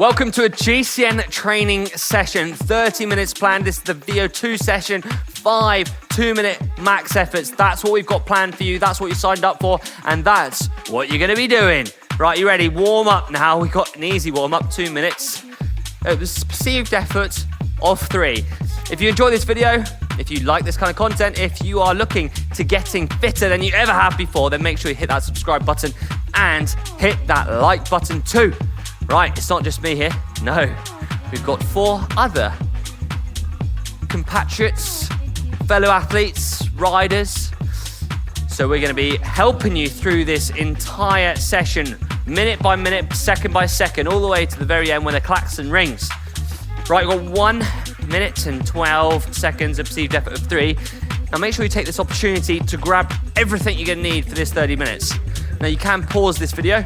Welcome to a GCN training session, 30 minutes planned. This is the VO2 session, 5 2-minute max efforts. That's what we've got planned for you. That's what you signed up for, and that's what you're gonna be doing. Right, you ready? Warm up now. We've got an easy warm up, 2 minutes. It was perceived effort of 3. If you enjoy this video, if you like this kind of content, if you are looking to getting fitter than you ever have before, then make sure you hit that subscribe button and hit that like button too. Right, it's not just me here. No, we've got 4 other compatriots, fellow athletes, riders. So we're gonna be helping you through this entire session, minute by minute, second by second, all the way to the very end when the klaxon rings. Right, we've got 1 minute and 12 seconds of perceived effort of 3. Now make sure you take this opportunity to grab everything you're gonna need for this 30 minutes. Now you can pause this video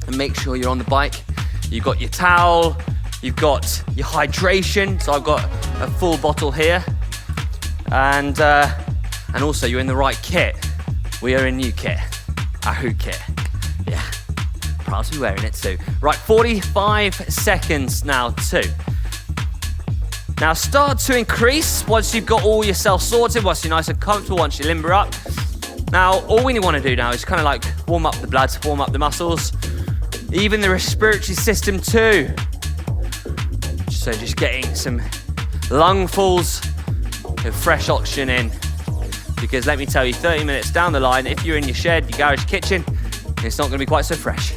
and make sure you're on the bike. You've got your towel, you've got your hydration. So I've got a full bottle here. And also you're in the right kit. We are in new kit, a Who kit. Yeah, proud to be wearing it too. Right, 45 seconds now too. Now start to increase once you've got all yourself sorted, once you're nice and comfortable, once you limber up. Now, all we want to do now is kind of like warm up the blood, warm up the muscles, even the respiratory system too. So just getting some lungfuls of fresh oxygen in. Because let me tell you, 30 minutes down the line, if you're in your shed, your garage, kitchen, it's not going to be quite so fresh.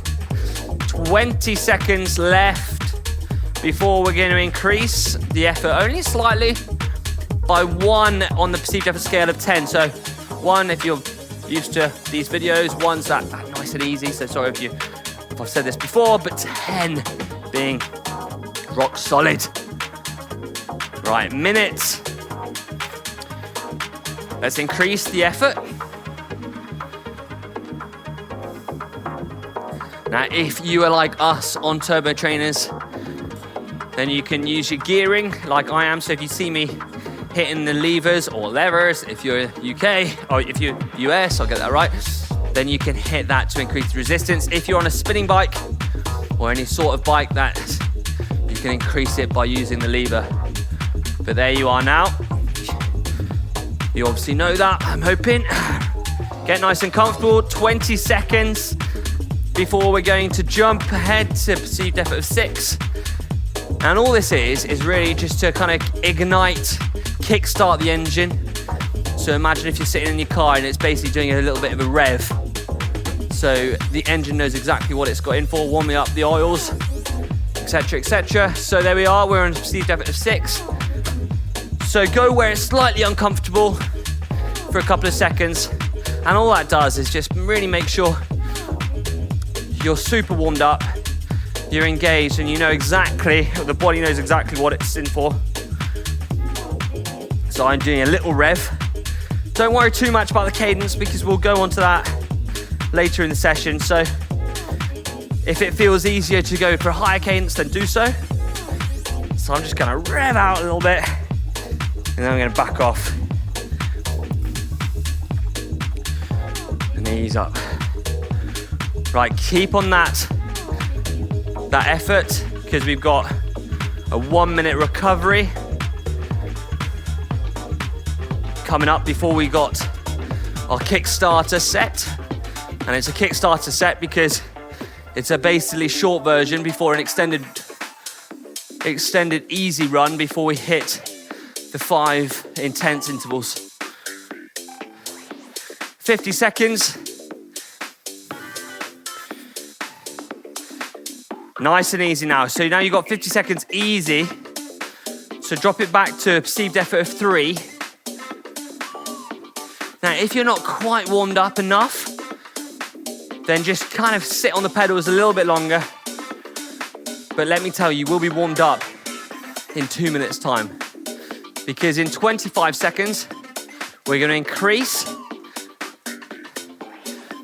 20 seconds left before we're going to increase the effort only slightly by 1 on the perceived effort scale of 10. So 1 if you're used to these videos, 1's that nice and easy. So sorry if I've said this before, but 10 being rock solid. Right, minute. Let's increase the effort. Now, if you are like us on turbo trainers, then you can use your gearing like I am. So if you see me hitting the levers or levers, if you're UK or if you're US, I'll get that right, then you can hit that to increase the resistance. If you're on a spinning bike or any sort of bike, that you can increase it by using the lever. But there you are now. You obviously know that, I'm hoping. Get nice and comfortable, 20 seconds before we're going to jump ahead to perceived effort of 6. And all this is really just to kind of ignite, kickstart the engine. So imagine if you're sitting in your car and it's basically doing a little bit of a rev. So the engine knows exactly what it's got in for, warming up the oils, etc., etc. So there we are, we're on perceived effort of 6. So go where it's slightly uncomfortable for a couple of seconds. And all that does is just really make sure you're super warmed up, you're engaged, and you know exactly, the body knows exactly what it's in for. So I'm doing a little rev. Don't worry too much about the cadence because we'll go on to that later in the session. So if it feels easier to go for a higher cadence, then do so. So I'm just gonna rev out a little bit, and then I'm gonna back off and ease up. Right, keep on that effort because we've got a 1 minute recovery coming up before we got our Kickstarter set. And it's a Kickstarter set because it's a basically short version before an extended easy run before we hit the 5 intense intervals. 50 seconds. Nice and easy now. So now you've got 50 seconds easy. So drop it back to a perceived effort of 3. Now, if you're not quite warmed up enough, then just kind of sit on the pedals a little bit longer. But let me tell you, we'll be warmed up in 2 minutes time. Because in 25 seconds, we're gonna increase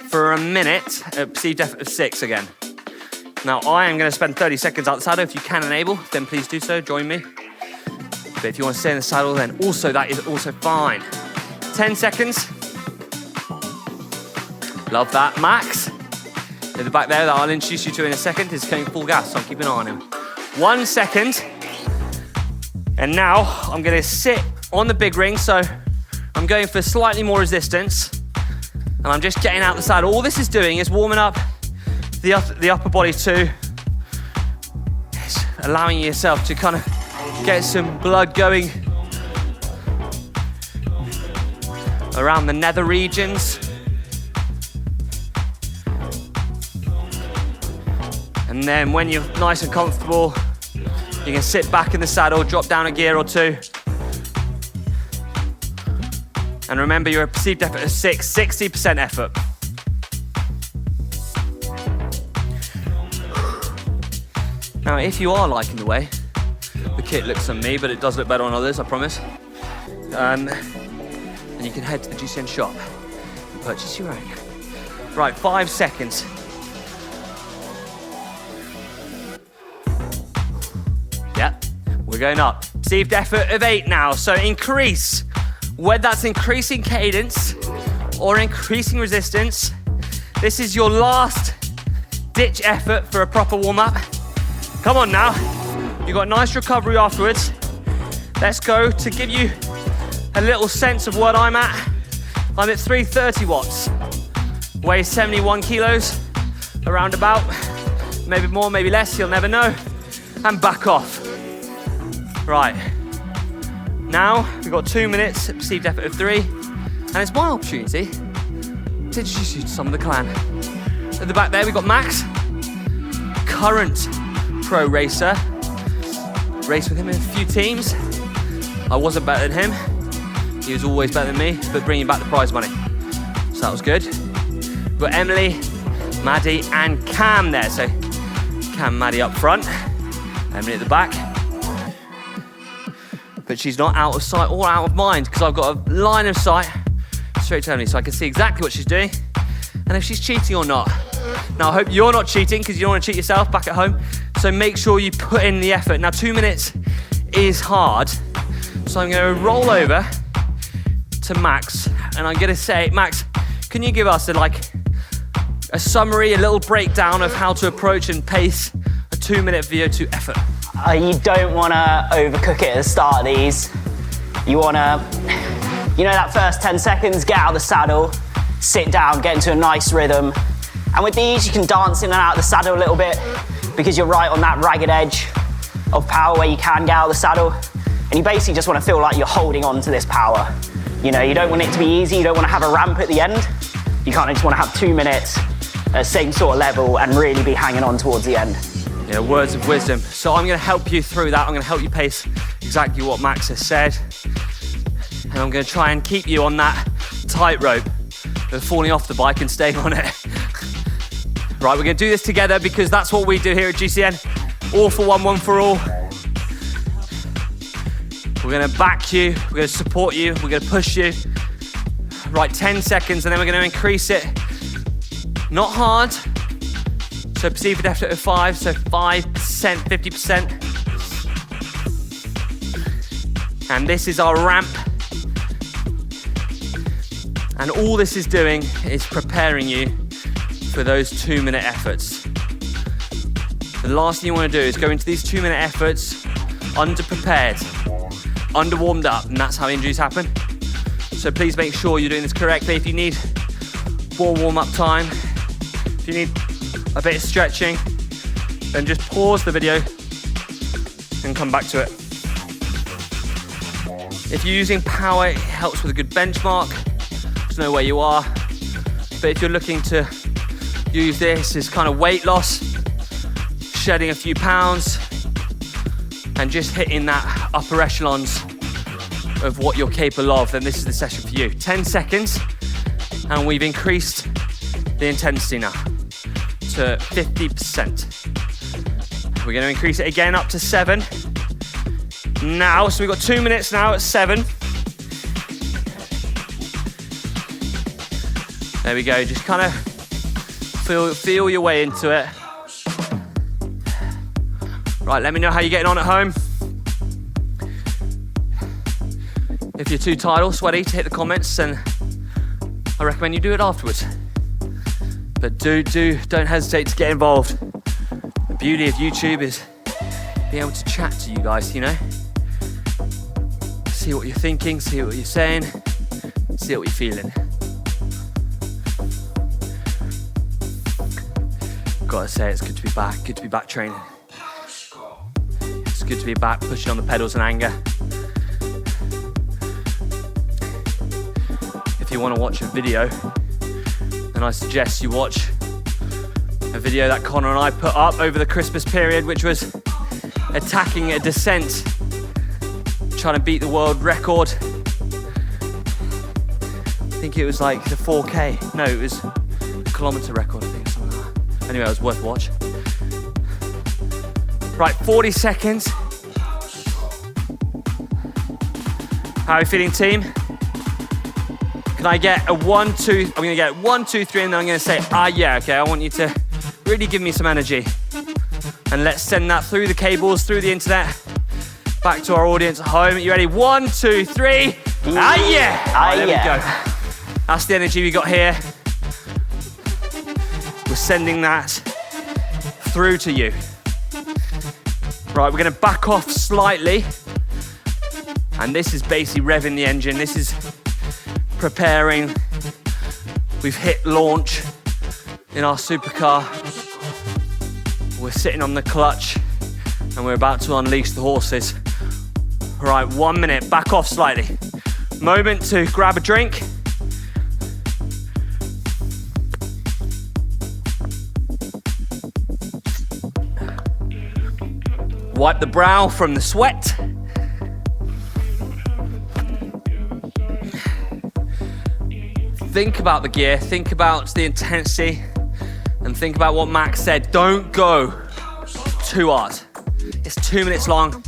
for a minute at perceived effort of 6 again. Now, I am gonna spend 30 seconds out the saddle. If you can and able, then please do so, join me. But if you wanna stay in the saddle, then also that is also fine. 10 seconds. Love that, max. At the back there that I'll introduce you to in a second is going full gas, so I'm keeping an eye on him. 1 second. And now I'm gonna sit on the big ring, so I'm going for slightly more resistance. And I'm just getting out the saddle. All this is doing is warming up the upper body too. It's allowing yourself to kind of get some blood going around the nether regions. And then when you're nice and comfortable, you can sit back in the saddle, drop down a gear or two. And remember, you're a perceived effort of 60% effort. Now, if you are liking the way the kit looks on me, but it does look better on others, I promise, then you can head to the GCN shop and purchase your own. Right, 5 seconds. Yep, we're going up. Perceived effort of 8 now, so increase. Whether that's increasing cadence or increasing resistance, this is your last ditch effort for a proper warm-up. Come on now, you've got a nice recovery afterwards. Let's go. To give you a little sense of what I'm at 330 watts. Weigh 71 kilos, around about. Maybe more, maybe less, you'll never know. And back off. Right. Now, we've got 2 minutes, perceived effort of 3, and it's my opportunity to introduce you to some of the clan. At the back there, we've got Max, current pro racer. Raced with him in a few teams. I wasn't better than him. He was always better than me, but bringing back the prize money. So that was good. We've got Emily, Maddie, and Cam there. So Cam, Maddie up front, Emily at the back. But she's not out of sight or out of mind because I've got a line of sight straight to Emily, so I can see exactly what she's doing and if she's cheating or not. Now, I hope you're not cheating because you don't want to cheat yourself back at home, so make sure you put in the effort. Now, 2 minutes is hard, so I'm going to roll over to Max and I'm going to say, Max, can you give us a summary, a little breakdown of how to approach and pace a 2 minute VO2 effort? You don't want to overcook it at the start of these. You want to, that first 10 seconds, get out of the saddle, sit down, get into a nice rhythm. And with these, you can dance in and out of the saddle a little bit because you're right on that ragged edge of power where you can get out of the saddle. And you basically just want to feel like you're holding on to this power. You don't want it to be easy. You don't want to have a ramp at the end. You kind of just want to have 2 minutes at same sort of level and really be hanging on towards the end. Yeah, words of wisdom. So I'm going to help you through that. I'm going to help you pace exactly what Max has said. And I'm going to try and keep you on that tightrope of falling off the bike and staying on it. Right, we're going to do this together because that's what we do here at GCN. All for one, one for all. We're going to back you. We're going to support you. We're going to push you. Right, 10 seconds, and then we're going to increase it. Not hard. So perceived effort of 5, so 5%, 50%. And this is our ramp. And all this is doing is preparing you for those 2 minute efforts. The last thing you want to do is go into these 2 minute efforts under-prepared, under-warmed up, and that's how injuries happen. So please make sure you're doing this correctly. If you need more warm-up time, if you need a bit of stretching, then just pause the video and come back to it. If you're using power, it helps with a good benchmark to know where you are. But if you're looking to use this as kind of weight loss, shedding a few pounds, and just hitting that upper echelons of what you're capable of, then this is the session for you. 10 seconds, and we've increased the intensity now to 50%. We're going to increase it again up to 7. Now, so we've got 2 minutes now at 7. There we go, just kind of feel your way into it. Right, let me know how you're getting on at home. If you're too tired or sweaty to hit the comments, then I recommend you do it afterwards. But don't hesitate to get involved. The beauty of YouTube is being able to chat to you guys, you know? See what you're thinking, see what you're saying, see what you're feeling. Gotta say, it's good to be back training. It's good to be back pushing on the pedals in anger. If you want to watch a video, then I suggest you watch a video that Connor and I put up over the Christmas period, which was attacking a descent, trying to beat the world record. I think it was like the 4K. No, it was the kilometer record, I think, something like that. Anyway, it was worth a watch. Right, 40 seconds. How are you feeling, team? Can I get a 1, 2? I'm gonna get 1, 2, 3, and then I'm gonna say, yeah, okay. I want you to really give me some energy. And let's send that through the cables, through the internet, back to our audience at home. You ready? 1, 2, 3. Yeah. Right, there we go. That's the energy we got here. We're sending that through to you. Right, we're gonna back off slightly. And this is basically revving the engine. This is preparing. We've hit launch in our supercar. We're sitting on the clutch and we're about to unleash the horses. Right, 1 minute, back off slightly. Moment to grab a drink. Wipe the brow from the sweat. Think about the gear, think about the intensity, and think about what Max said. Don't go too hard. It's 2 minutes long.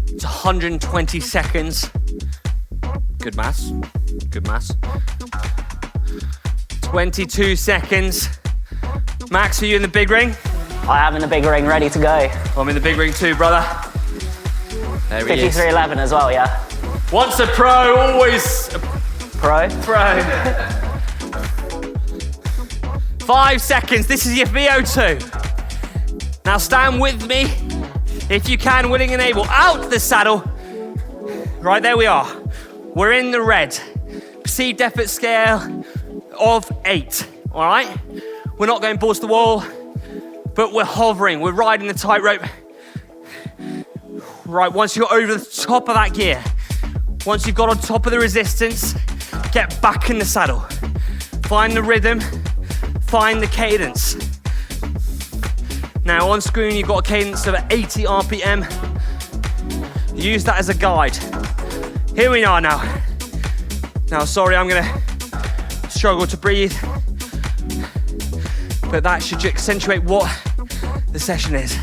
It's 120 seconds. Good maths. Good maths. 22 seconds. Max, are you in the big ring? I am in the big ring, ready to go. I'm in the big ring too, brother. There he is. 53.11 as well, yeah. Once a pro, always a Pro? pro. 5 seconds. This is your VO2. Now stand with me, if you can, willing and able. Out the saddle. Right, there we are. We're in the red. Perceived effort scale of 8. All right? We're not going balls to the wall, but we're hovering. We're riding the tightrope. Right, once you're over the top of that gear, once you've got on top of the resistance, get back in the saddle. Find the rhythm, find the cadence. Now on screen, you've got a cadence of 80 RPM. Use that as a guide. Here we are now. Now, sorry, I'm gonna struggle to breathe, but that should accentuate what the session is.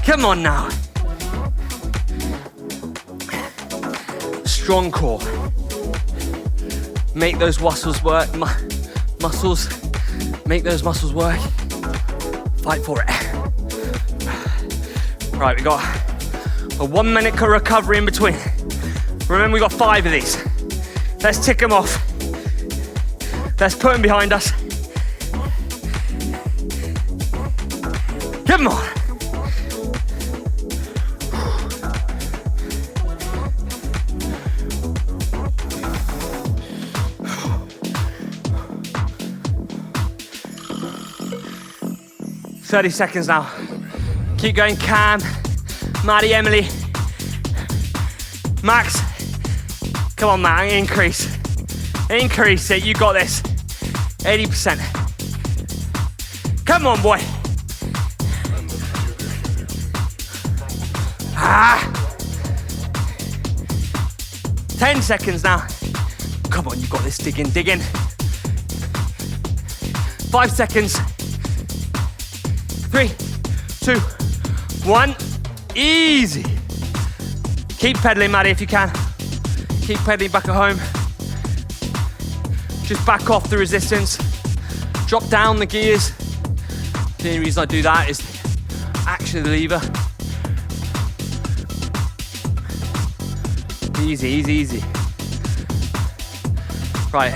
Come on now. Strong core. Make those muscles work. Muscles. Make those muscles work. Fight for it. Right, we got a 1 minute recovery in between. Remember, we got 5 of these. Let's tick them off. Let's put them behind us. Come on. $30 now. Keep going, Cam, Maddie, Emily. Max, come on, man, increase. Increase it, you got this. 80%. Come on, boy. 10 seconds now. Come on, you got this, dig in, dig in. 5 seconds. 3, 2, 1, easy. Keep pedaling, Maddie, if you can. Keep pedaling back at home. Just back off the resistance. Drop down the gears. The only reason I do that is actually the lever. Easy, easy, easy. Right,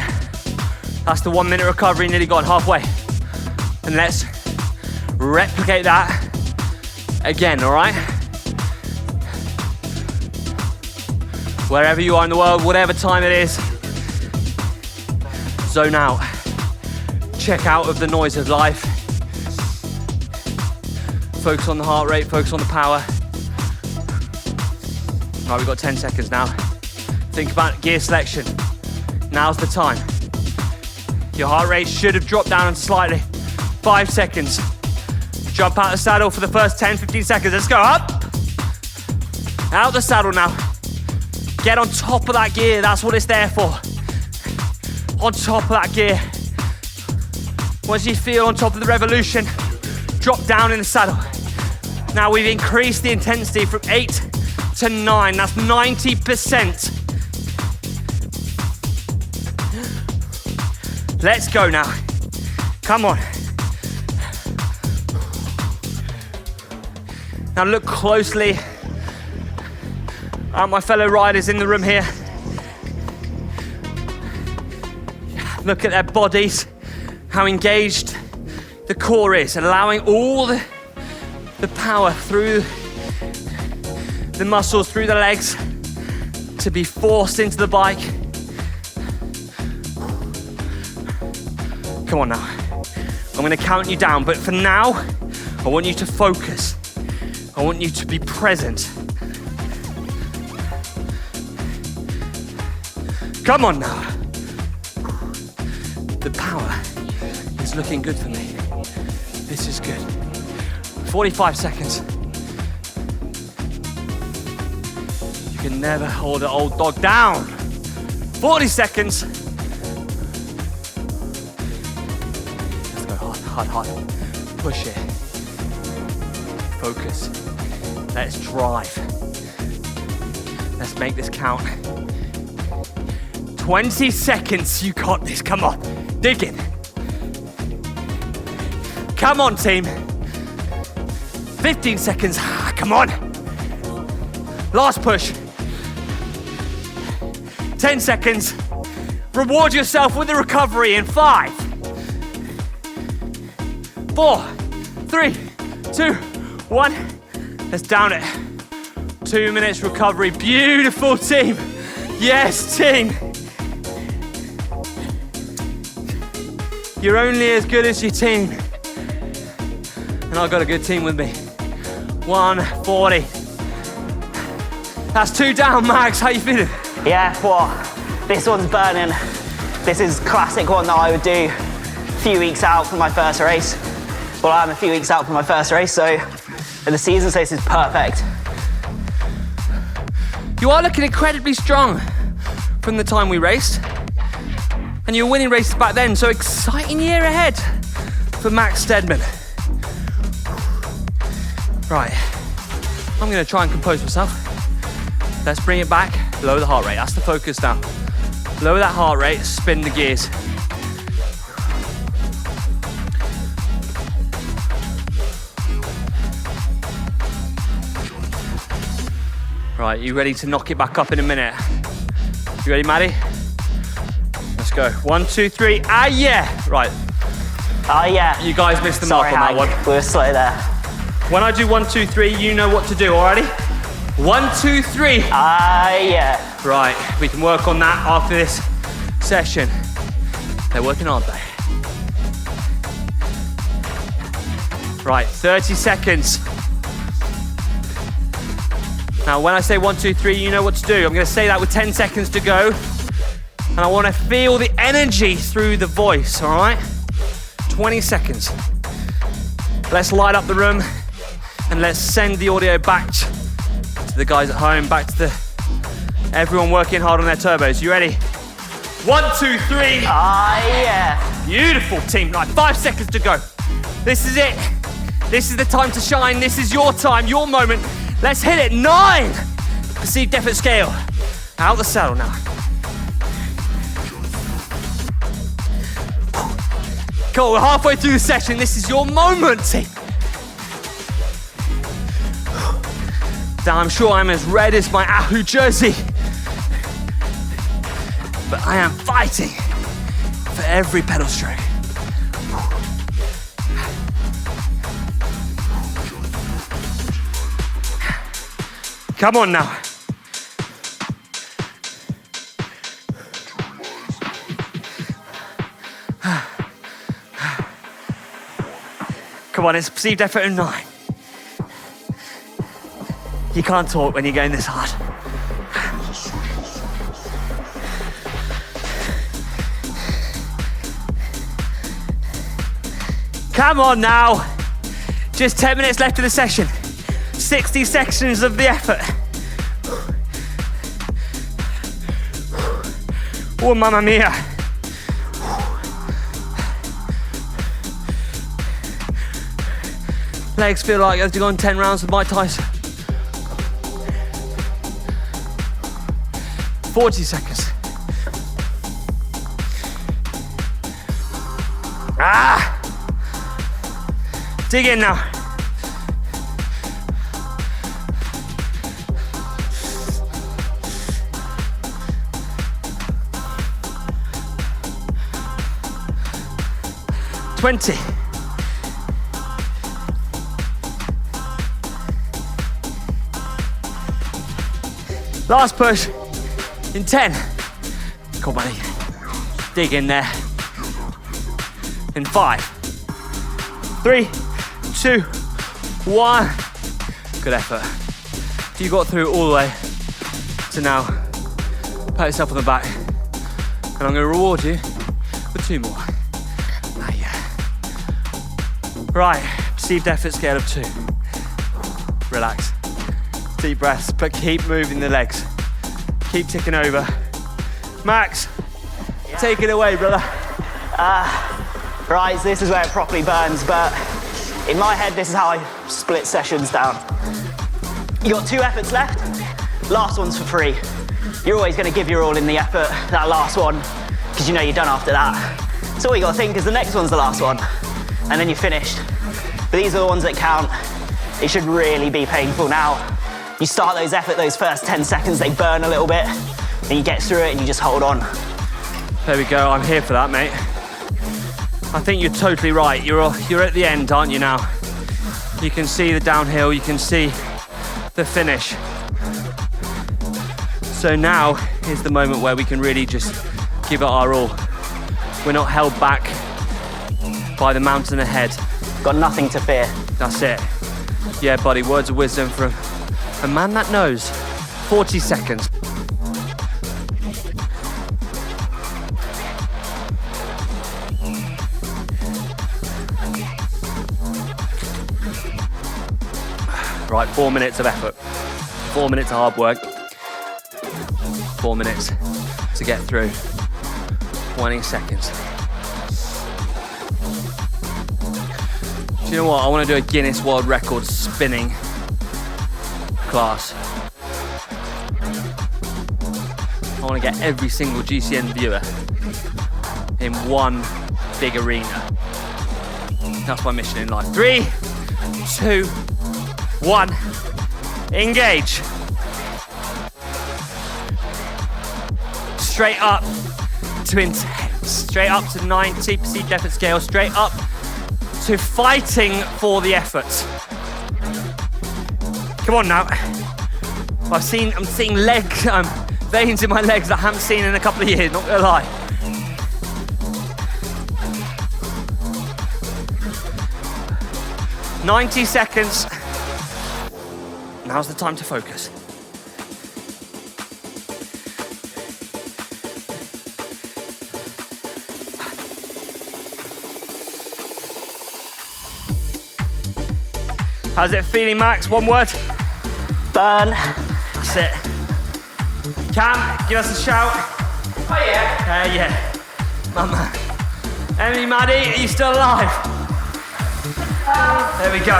That's the 1 minute recovery, nearly gone, halfway. And let's replicate that again, all right? Wherever you are in the world, whatever time it is, zone out. Check out of the noise of life. Focus on the heart rate, focus on the power. All right, we've got 10 seconds now. Think about gear selection. Now's the time. Your heart rate should have dropped down slightly. 5 seconds. Jump out the saddle for the first 10, 15 seconds. Let's go up. Out the saddle now. Get on top of that gear. That's what it's there for. On top of that gear. Once you feel on top of the revolution, drop down in the saddle. Now we've increased the intensity from 8 to 9. That's 90%. Let's go now. Come on. Now look closely at my fellow riders in the room here. Look at their bodies, how engaged the core is, allowing all the power through the muscles, through the legs, to be forced into the bike. Come on now. I'm gonna count you down, but for now, I want you to focus. I want you to be present. Come on now. The power is looking good for me. This is good. 45 seconds. You can never hold an old dog down. 40 seconds. Let's go hard, hard, hard. Push it. Focus. Let's drive. Let's make this count. 20 seconds, you got this, come on. Dig it. Come on, team. 15 seconds, come on. Last push. 10 seconds. Reward yourself with the recovery in 5, 4, 3, 2, 1. Let's down it. 2 minutes recovery. Beautiful, team. Yes, team. You're only as good as your team. And I've got a good team with me. 140. That's 2 down, Max. How you feeling? Yeah, well, this one's burning. This is classic one that I would do a few weeks out from my first race. Well, I'm a few weeks out from my first race, so in the season, so this is perfect. You are looking incredibly strong from the time we raced. And you were winning races back then, so exciting year ahead for Max Stedman. Right, I'm gonna try and compose myself. Let's bring it back, lower the heart rate, that's the focus now. Lower that heart rate, spin the gears. Right, you ready to knock it back up in a minute? You ready, Maddie? Let's go. 1, 2, 3. Ah, yeah. Right. Oh, yeah. You guys missed the mark on that one. We were slow there. When I do 1, 2, 3, you know what to do, alrighty? 1, 2, 3. Ah, yeah. Right, we can work on that after this session. They're working hard though. Right, 30 seconds. Now, when I say 1, 2, 3, you know what to do. I'm gonna say that with 10 seconds to go. And I wanna feel the energy through the voice, all right? 20 seconds. Let's light up the room and let's send the audio back to the guys at home, back to everyone working hard on their turbos. You ready? 1, 2, 3. Ah, yeah. Beautiful, team. Right, 5 seconds to go. This is it. This is the time to shine. This is your time, your moment. Let's hit it. 9. Perceived effort scale. Out the saddle now. Cool, we're halfway through the session. This is your moment, team. Now, I'm sure I'm as red as my Ahu jersey, but I am fighting for every pedal stroke. Come on now. Come on, it's a perceived effort of 9. You can't talk when you're going this hard. Come on now. Just 10 minutes left of the session. 60 sections of the effort. Oh, mamma mia. Legs feel like they've gone 10 rounds with Mike Tyson. 40 seconds. Ah! Dig in now. Twenty. Last push in 10. Come on, buddy. Dig in there. In 5, 3, 2, 1. Good effort. You got through all the way to now. Pat yourself on the back. And I'm going to reward you with 2 more. Right, perceived effort scale of 2. Relax. Deep breaths, but keep moving the legs. Keep ticking over. Max, take it away, brother. Right, so this is where it properly burns, but in my head, this is how I split sessions down. You got 2 efforts left. Last one's for free. You're always going to give your all in the effort, that last one, because you know you're done after that. So all you got to think is the next one's the last one, and then you're finished. But these are the ones that count. It should really be painful now. You start those effort, those first 10 seconds, they burn a little bit, then you get through it and you just hold on. There we go, I'm here for that, mate. I think you're totally right. You're at the end, aren't you now? You can see the downhill, you can see the finish. So now is the moment where we can really just give it our all. We're not held back by the mountain ahead. Got nothing to fear. That's it. Yeah, buddy, words of wisdom from a man that knows. 40 seconds. Right, 4 minutes of effort. 4 minutes of hard work. 4 minutes to get through. 20 seconds. Do you know what? I want to do a Guinness World Record spinning class. I want to get every single GCN viewer in one big arena. That's my mission in life. 3, 2, 1. Engage. Straight up to intense. Straight up to 90 perceived effort scale. Straight up to fighting for the effort. Come on now. I'm seeing veins in my legs that I haven't seen in a couple of years, not gonna lie. "90 seconds. Now's the time to focus. How's it feeling, Max? One word? Burn. That's it. Cam, give us a shout. Oh yeah. Yeah. Mama. Emily, Maddie, are you still alive? There we go.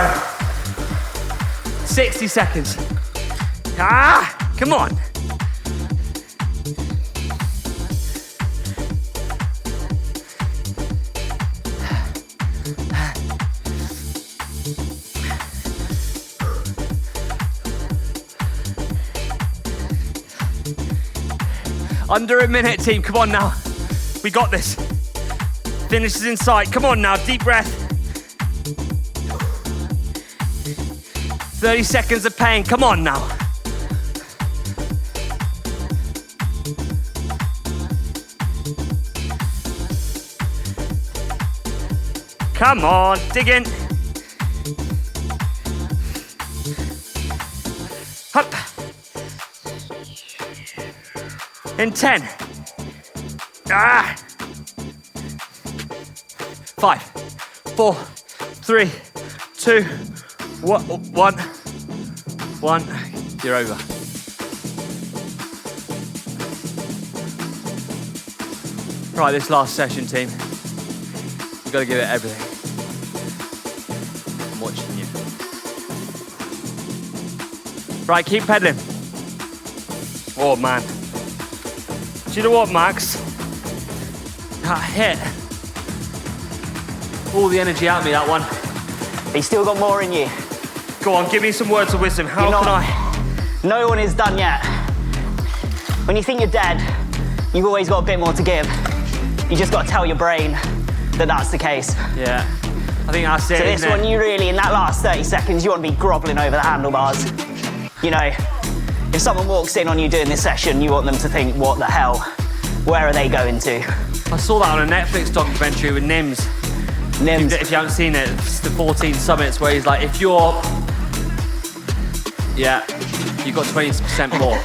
60 seconds. Come on. Under a minute, team. Come on now. We got this. Finish is in sight. Come on now, deep breath. 30 seconds of pain. Come on now. Come on, dig in. Up. In 10. 5, 4, 3, 2, 1. You're over. Right, this last session, team. You've got to give it everything. I'm watching you. Right, keep pedaling. Oh, man. Do you know what, Max? That hit all the energy out of me, that one. You still got more in you. Go on, give me some words of wisdom. How can I? No one is done yet. When you think you're dead, you've always got a bit more to give. You just got to tell your brain that that's the case. Yeah, I think that's it. So this one, you really, in that last 30 seconds, you want to be groveling over the handlebars. You know, if someone walks in on you doing this session, you want them to think, what the hell? Where are they going to? I saw that on a Netflix documentary with Nims. If you haven't seen it, it's the 14 Summits where he's like, if you're, yeah, you've got 20% more.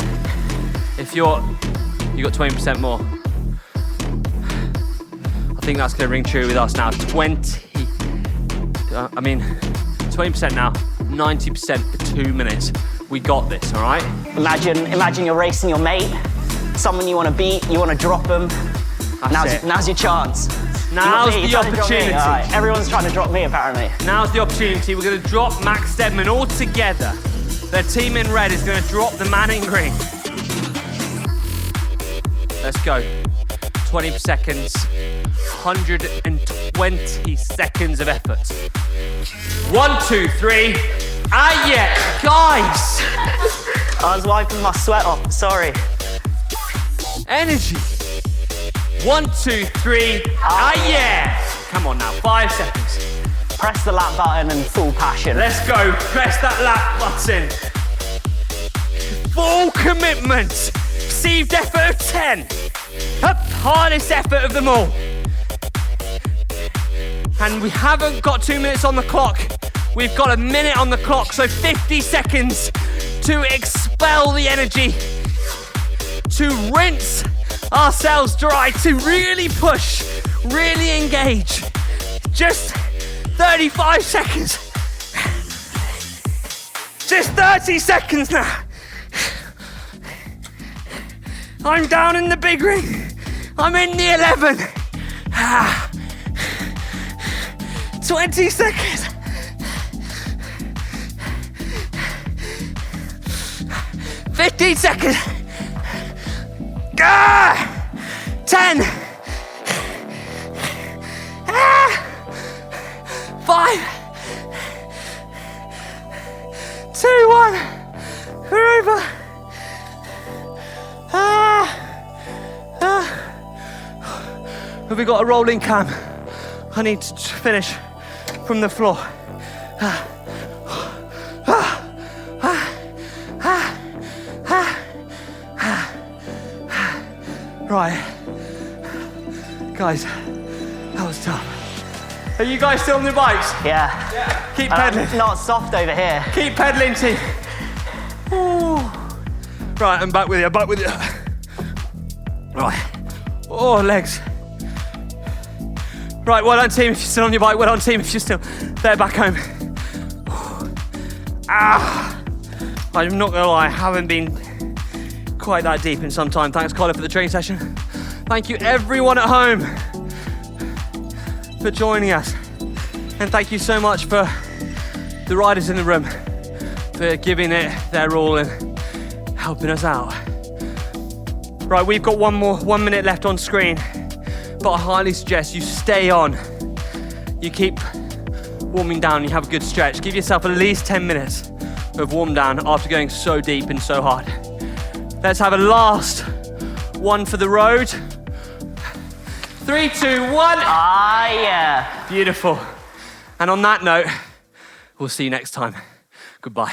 If you've got 20% more. I think that's going to ring true with us now. 20% now, 90% for 2 minutes. We got this, all right? Imagine you're racing your mate, someone you want to beat, you want to drop them. Now's your chance. Now's the opportunity. Right. Everyone's trying to drop me, apparently. Now's the opportunity. We're going to drop Max Stedman all together. The team in red is going to drop the man in green. Let's go. 20 seconds. 120 seconds of effort. 1, 2, 3. Yeah, guys. I was wiping my sweat off. Sorry. Energy. 1, 2, 3. Yeah. Come on now. 5 seconds. Press the lap button and full passion. Let's go. Press that lap button. Full commitment. Perceived effort of 10. Hardest effort of them all. And we haven't got 2 minutes on the clock. We've got a minute on the clock, so 50 seconds to expel the energy, to rinse ourselves dry, to really push, really engage. Just 35 seconds. Just 30 seconds now. I'm down in the big ring. I'm in the 11. 20 seconds. 15 seconds. 10. 5. 2, 1. We're over. Have we got a rolling cam? I need to finish from the floor. Right. Guys, that was tough. Are you guys still on your bikes? Yeah. Keep pedaling. Not soft over here. Keep pedaling, team. Ooh. Right, I'm back with you, Right. Oh, legs. Right, well done, team, if you're still on your bike. Well done, team, if you're still there back home. I'm not gonna lie, I haven't been quite that deep in some time. Thanks, Colin, for the training session. Thank you, everyone at home, for joining us. And thank you so much for the riders in the room for giving it their all and helping us out. Right, we've got 1 minute left on screen, but I highly suggest you stay on. You keep warming down, you have a good stretch. Give yourself at least 10 minutes of warm down after going so deep and so hard. Let's have a last one for the road. 3, 2, 1. Ah, yeah. Beautiful. And on that note, we'll see you next time. Goodbye.